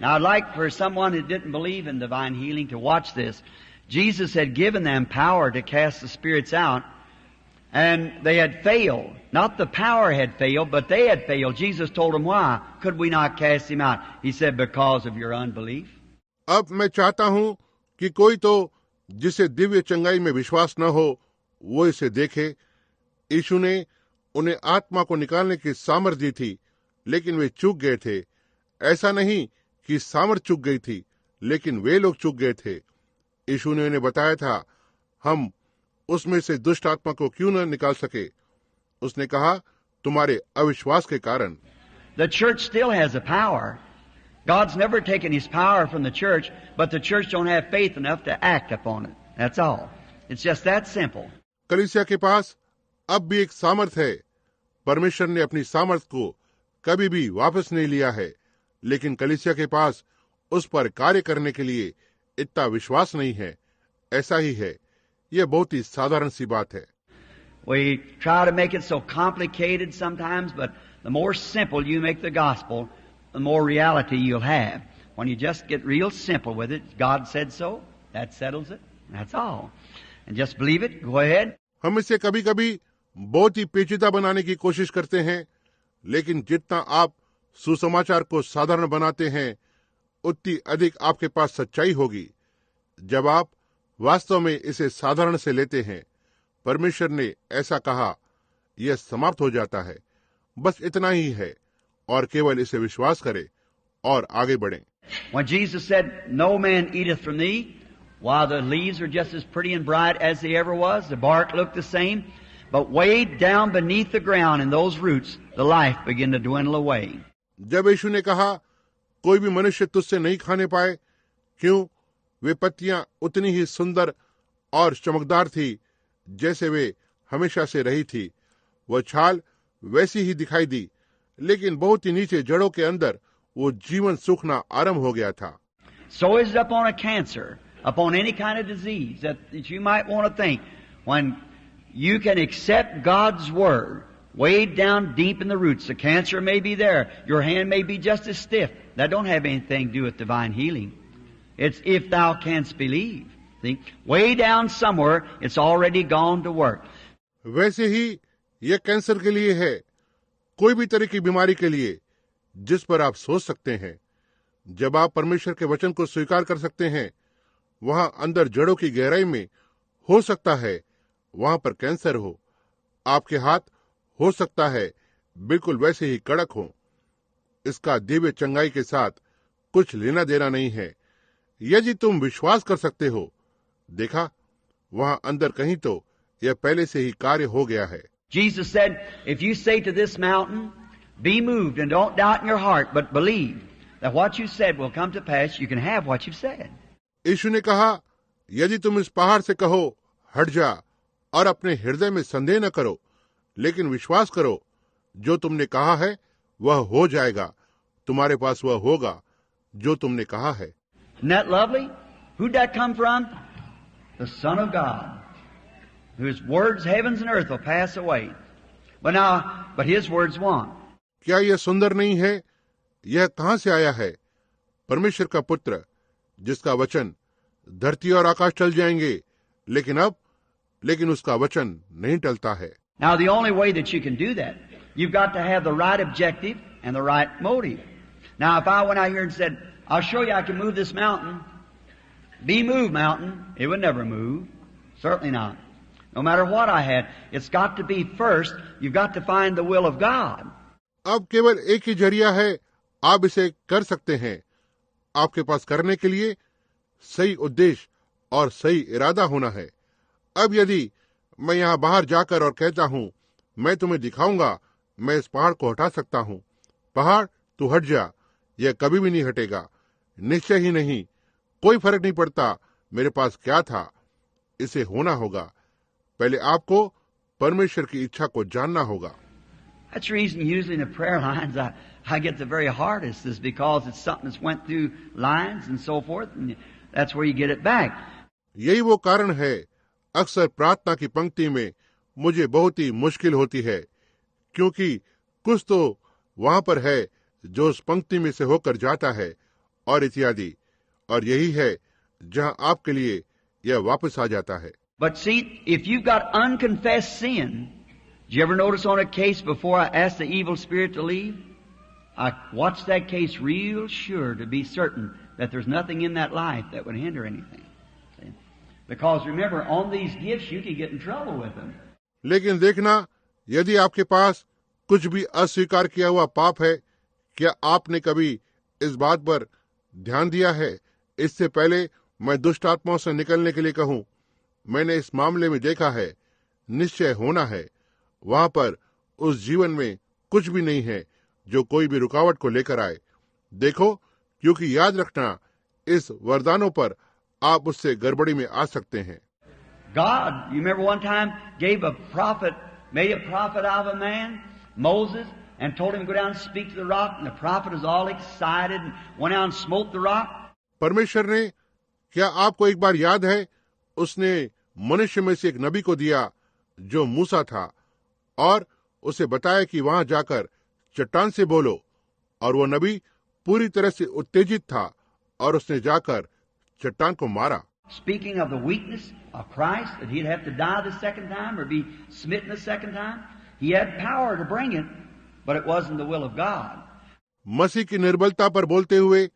Now, I'd like for someone who didn't believe in divine healing to watch this. Jesus had given them power to cast the spirits out, and they had failed. Not the power had failed, but they had failed. Jesus told them, why could we not cast him out? He said, because of your unbelief. अब मैं चाहता हूं कि कोई तो जिसे दिव्य चंगाई में विश्वास न हो वो इसे देखे। यीशु ने उन्हें आत्मा को निकालने की सामर्थ दी थी, लेकिन वे चूक गए थे। ऐसा नहीं कि सामर्थ चूक गई थी, लेकिन वे लोग चूक गए थे। यीशु ने उन्हें बताया था, हम उसमें से दुष्ट आत्मा को क्यों न निकाल सके। उसने कहा, तुम्हारे अविश्वास के कारण। The church still has a power. God's never taken His power from the church, but the church don't have faith enough to act upon it. That's all. It's just that simple. कलीसिया के पास अब भी एक सामर्थ है। परमेश्वर ने अपनी सामर्थ को कभी भी वापस नहीं लिया है, लेकिन कलीसिया के पास उस पर कार्य करने के लिए इतना विश्वास नहीं है। ऐसा ही है। यह बहुत ही साधारण सी बात है। We try to make it so complicated sometimes, but the more simple you make the gospel, the more reality you'll have. When you just get real simple with it, God said so, that settles it, that's all. And just believe it, go ahead. हम इसे कभी कभी बहुत ही पेचीदा बनाने की कोशिश करते हैं, लेकिन जितना आप सुसमाचार को साधारण बनाते हैं, उतनी अधिक आपके पास सच्चाई होगी। जब आप वास्तव में इसे साधारण से लेते हैं, परमेश्वर ने ऐसा कहा, यह समाप्त हो जाता है। बस इतना ही है, और केवल इसे विश्वास करें और आगे बढ़ें। When Jesus said, "No man eateth from thee," while the leaves are just as pretty and bright as they ever was, the bark looked the same, but way down beneath the ground in those roots, the life began to dwindle away. जब यीशु ने कहा, कोई भी मनुष्य तुझसे नहीं खाने पाए, क्यों? वे पत्तियां उतनी ही सुंदर और चमकदार थी जैसे वे हमेशा से रही थी। वह छाल वैसी ही दिखाई दी, लेकिन बहुत ही नीचे जड़ों के अंदर वो जीवन सूखना आरंभ हो गया था। So is it upon a cancer, upon any kind of disease that you might want to think, when you can accept God's Word, way down deep in the roots, the cancer may be there, your hand may be just as stiff. That don't have anything to do with divine healing. It's if thou canst believe. See? Way down somewhere, it's already gone to work. वैसे ही यह cancer के लिए है, कोई भी तरह की बीमारी के लिए, जिस पर आप सोच सकते हैं। जब आप परमेश्वर के वचन को स्वीकार कर सकते हैं, वहां अंदर जड़ों की गहराई में हो सकता है वहां पर कैंसर हो। आपके हाथ हो सकता है बिल्कुल वैसे ही कड़क हो। इसका दिव्य चंगाई के साथ कुछ लेना देना नहीं है। यदि तुम विश्वास कर सकते हो, देखा, वहां अंदर कहीं तो यह पहले से ही कार्य हो गया है। Jesus said, if you say to this mountain, be moved and don't doubt in your heart, but believe that what you said will come to pass, you can have what you've said. यीशु ने कहा, यदि तुम इस पहाड़ से कहो, हट जा, और अपने हृदय में संदेह न करो, लेकिन विश्वास करो, जो तुमने कहा है वह हो जाएगा। तुम्हारे पास वह होगा जो तुमने कहा है। Isn't that lovely? Who'd that come from? The Son of God, whose words heavens and earth will pass away, but His words won't. क्या यह सुंदर नहीं है? यह कहां से आया है? परमेश्वर का पुत्र, जिसका वचन धरती और आकाश टल जाएंगे, लेकिन उसका वचन नहीं टलता है। Now the only way that you can do that, you've got to have the right objective and the right motive. Now if I went out here and said, I'll show you I can move this mountain, be moved mountain, it would never move. Certainly not. No matter what I had, it's got to be first, you've got to find the will of God. अब केवल एक ही जरिया है, आप इसे कर सकते हैं। आपके पास करने के लिए सही उद्देश्य और सही इरादा होना है। अब यदि मैं यहाँ बाहर जाकर और कहता हूँ, मैं तुम्हें दिखाऊंगा, मैं इस पहाड़ को हटा सकता हूँ, पहाड़ तू हट जा, यह कभी भी नहीं हटेगा, निश्चय ही नहीं। कोई फर्क नहीं पड़ता मेरे पास क्या था, इसे होना होगा। पहले आपको परमेश्वर की इच्छा को जानना होगा। That's the reason usually in the prayer lines I get the very hardest, is because it's something that's went through lines and so forth, and that's where you get it back. यही वो कारण है, अक्सर प्रार्थना की पंक्ति में मुझे बहुत ही मुश्किल होती है, क्योंकि कुछ तो वहां पर है जो उस पंक्ति में से होकर जाता है, और इत्यादि। और यही है जहां आपके लिए यह वापस आ जाता है। But see, if you've got unconfessed sin, did you ever notice on a case before I asked the evil spirit to leave? I watched that case real sure to be certain that there's nothing in that life that would hinder anything. See? Because remember, on these gifts you can get in trouble with them. लेकिन देखना, यदि आपके पास कुछ भी अस्वीकार किया हुआ पाप है, क्या आपने कभी इस बात पर ध्यान दिया है? इससे पहले मैं दुष्ट आत्माओं से निकलने के लिए कहूं, मैंने इस मामले में देखा है, निश्चय होना है, वहां पर उस जीवन में कुछ भी नहीं है जो कोई भी रुकावट को लेकर आए। देखो, क्योंकि याद रखना, इस वरदानों पर आप उससे गड़बड़ी में आ सकते हैं। God, you remember one time gave a prophet, made a prophet out of a man, Moses, and told him to go down and speak to the rock, and the prophet was all excited and went out and smote the rock. परमेश्वर ने, क्या आपको एक बार याद है, उसने मनुष्य में से एक नबी को दिया जो मूसा था, और उसे बताया कि वहां जाकर चट्टान से बोलो, और वो नबी पूरी तरह से उत्तेजित था और उसने जाकर चट्टान को मारा। Speaking of the weakness of Christ, that he'd have to die the second time or be smitten the second time, he had power to bring it, but it wasn't the will of God. मसीह की निर्बलता पर बोलते हुए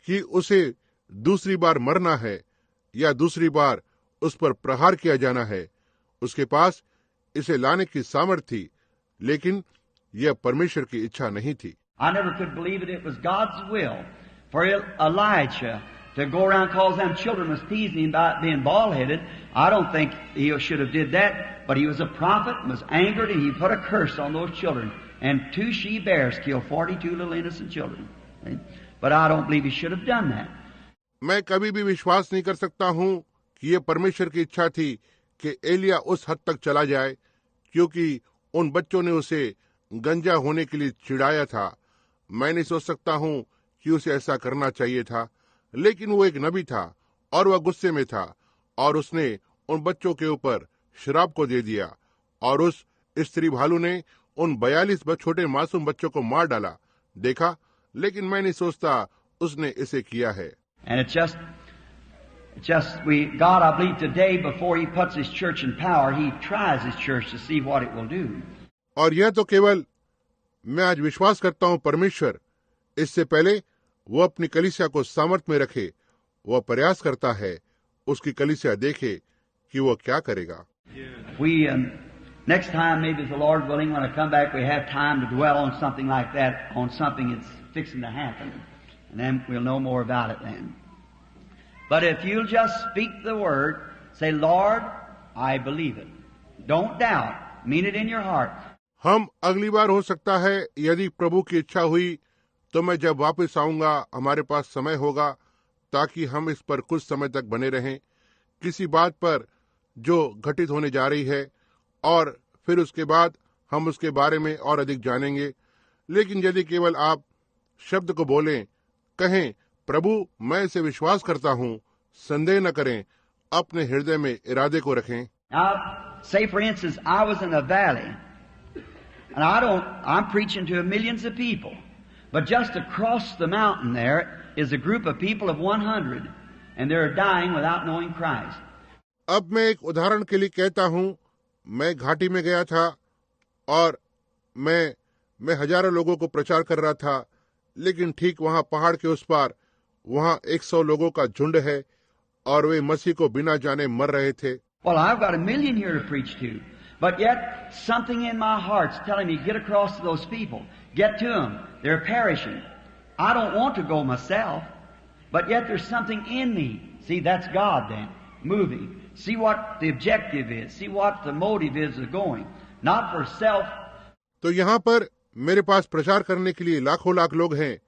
कि उसे दूसरी बार मरना है या दूसरी बार उस पर प्रहार किया जाना है, उसके पास इसे लाने की सामर्थ थी, लेकिन यह परमेश्वर की इच्छा नहीं थी। I never could believe it was God's will for Elijah to go around cause them children was teasing him about being bald-headed. I don't think he should have did that, but he was a prophet and was angered, and he put a curse on those children. And 2 she-bears killed 42 little innocent children. But I don't believe he should have done that. मैं कभी भी विश्वास नहीं कर सकता हूं कि यह परमेश्वर की इच्छा थी कि एलिया उस हद तक चला जाए, क्योंकि उन बच्चों ने उसे गंजा होने के लिए चिढ़ाया था। मैं नहीं सोच सकता हूं कि उसे ऐसा करना चाहिए था, लेकिन वो एक नबी था और वह गुस्से में था, और उसने उन बच्चों के ऊपर शराब को दे दिया, और उस स्त्री भालू ने उन 42 छोटे मासूम बच्चों को मार डाला। देखा, लेकिन मैं नहीं सोचता उसने इसे किया है। And it's just God, I believe today, before He puts His church in power, He tries His church to see what it will do. और यह तो केवल मैं आज विश्वास करता हूं, परमेश्वर इससे पहले वो अपनी कलीसिया को सामर्थ में रखे, वह प्रयास करता है उसकी कलीसिया देखे कि वो क्या करेगा। We next time, maybe if the Lord willing, when I come back, we have time to dwell on something like that, on something that's fixing to happen, and then we'll know more about it then. But if you'll just speak the word, say, Lord, I believe it. Don't doubt. Mean it in your heart. हम अगली बार हो सकता है, यदि प्रभु की इच्छा हुई, तो मैं जब वापस आऊंगा हमारे पास समय होगा, ताकि हम इस पर कुछ समय तक बने रहें, किसी बात पर जो घटित होने जा रही है, और फिर उसके बाद हम उसके बारे में और अधिक जानेंगे। लेकिन यदि केवल आप शब्द को बोलें, कहें, प्रभु मैं इसे विश्वास करता हूं, संदेह न करें, अपने हृदय में इरादे को रखें। Now, say for instance, I was in a valley, and I'm preaching to millions of people, but just across the mountain there is a group of people of 100, and they're dying without knowing Christ. अब मैं एक उदाहरण के लिए कहता हूं, मैं घाटी में गया था और मैं हजारों लोगों को प्रचार कर रहा था, लेकिन ठीक वहां पहाड़ के उस पार वहां 100 लोगों का झुंड है और वे मसीह को बिना जाने मर रहे थे। Well, I've got 1 million here to preach to, but yet something in my heart's telling me get across to those people, get to them. They're perishing. I don't want to go myself, but yet there's something in me. See, that's God then moving. See what the objective is. See what the motive is of going, not for self. तो यहाँ पर मेरे पास प्रचार करने के लिए लाखों लाख लोग हैं,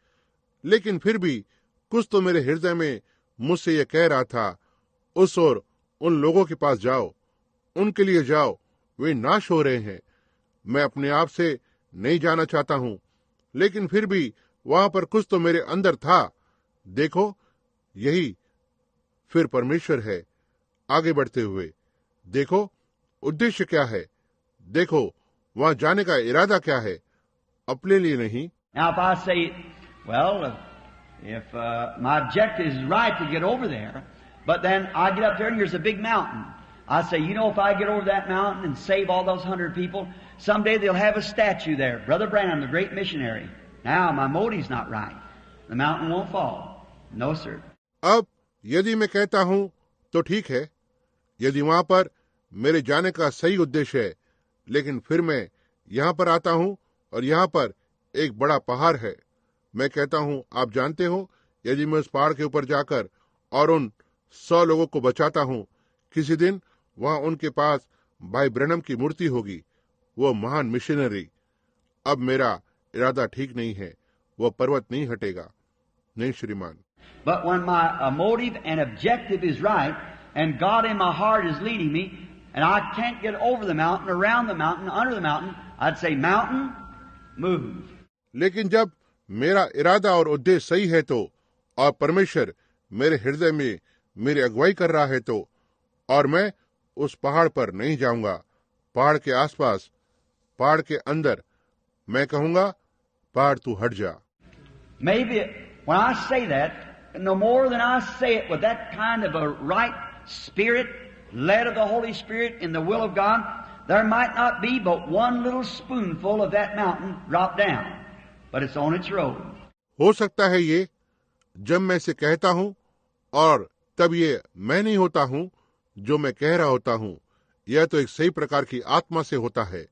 लेकिन फिर भी कुछ तो मेरे हृदय में मुझसे यह कह रहा था, उस ओर उन लोगों के पास जाओ, उनके लिए जाओ, वे नाश हो रहे हैं। मैं अपने आप से नहीं जाना चाहता हूं, लेकिन फिर भी वहां पर कुछ तो मेरे अंदर था। देखो, यही फिर परमेश्वर है आगे बढ़ते हुए। देखो उद्देश्य क्या है, देखो वहां जाने का इरादा क्या है, अपने लिए नहीं। Now, if I say, well, If my objective is right to get over there, but then I get up there and there's a big mountain. I say, you know, if I get over that mountain and save all those 100 people, someday they'll have a statue there. Brother Branham, the great missionary. Now, my motive's not right. The mountain won't fall. No, sir. अब यदि मैं कहता हूं तो ठीक है, यदि वहां पर मेरे जाने का सही उद्देश्य है, लेकिन फिर मैं यहां पर आता हूं और यहां पर एक बड़ा पहाड़ है। मैं कहता हूं, आप जानते हो, यदि मैं उस पहाड़ के ऊपर जाकर और उन 100 लोगों को बचाता हूं, किसी दिन वहां उनके पास भाई ब्रैनम की मूर्ति होगी, वो महान मिशनरी। अब मेरा इरादा ठीक नहीं है, वो पर्वत नहीं हटेगा। नहीं श्रीमान। But when my motive and objective is right, and God in my heart is leading me, and I can't get over the mountain, around the mountain, under the mountain, I'd say, mountain, move. लेकिन जब मेरा इरादा और उद्देश्य सही है तो, और परमेश्वर मेरे हृदय में मेरी अगुवाई कर रहा है तो, और मैं उस पहाड़ पर नहीं जाऊंगा, पहाड़ के आसपास, पहाड़ के अंदर, मैं कहूंगा, पहाड़ तू हट जा। Maybe when I say that, no more than I say it with that kind of a right spirit, led of the Holy Spirit in the will of God, there might not be but one little spoonful of that mountain drop down, but it's on its road. हो सकता है ये, जब मैं इसे कहता हूं और तब ये मैं नहीं होता हूं जो मैं कह रहा होता हूं, यह तो एक सही प्रकार की आत्मा से होता है,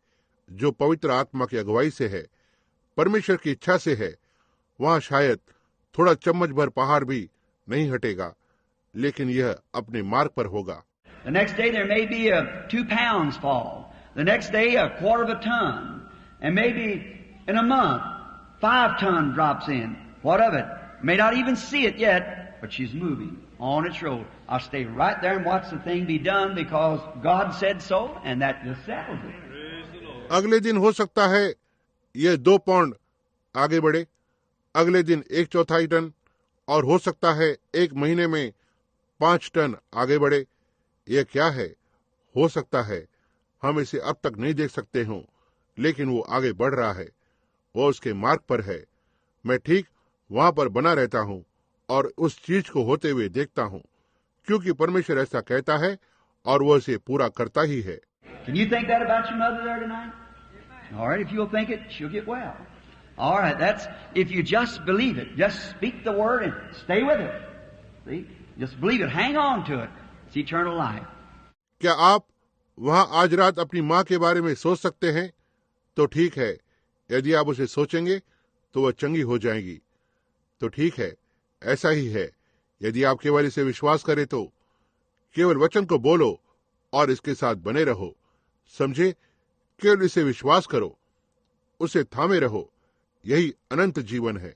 जो पवित्र आत्मा की अगुवाई से है, परमेश्वर की इच्छा से है। वहां शायद थोड़ा चम्मच भर पहाड़ भी नहीं हटेगा, लेकिन यह अपने मार्ग पर होगा। The next day there may be 2 pounds fall. The next day 1/4 of a ton. And maybe in a month 5 ton drops in. What of it? May not even see it yet, but she's moving on its road. I'll stay right there and watch the thing be done because God said so, and that just settles it. अगले दिन हो सकता है यह 2 pound आगे बढ़े, अगले दिन 1/4 टन, और हो सकता है 1 महीने में 5 टन आगे बढ़े। यह क्या है? हो सकता है हम इसे अब तक नहीं देख सकते हों, लेकिन वो आगे बढ़ रहा है, वो उसके मार्ग पर है। मैं ठीक वहां पर बना रहता हूं और उस चीज को होते हुए देखता हूं, क्योंकि परमेश्वर ऐसा कहता है और वो इसे पूरा करता ही है। Can you think that about your mother there tonight? All right, if you'll think it, she'll get well. All right, that's if you just believe it. Just speak the word and stay with it. See? Just believe it. Hang on to it. It's eternal life. क्या आप वहां आज रात अपनी माँ के बारे में सोच सकते हैं? तो ठीक है, यदि आप उसे सोचेंगे तो वह चंगी हो जाएगी। तो ठीक है, ऐसा ही है। यदि आप केवल इसे विश्वास करें तो केवल वचन को बोलो और इसके साथ बने रहो। समझे? केवल इसे विश्वास करो, उसे थामे रहो। यही अनंत जीवन है।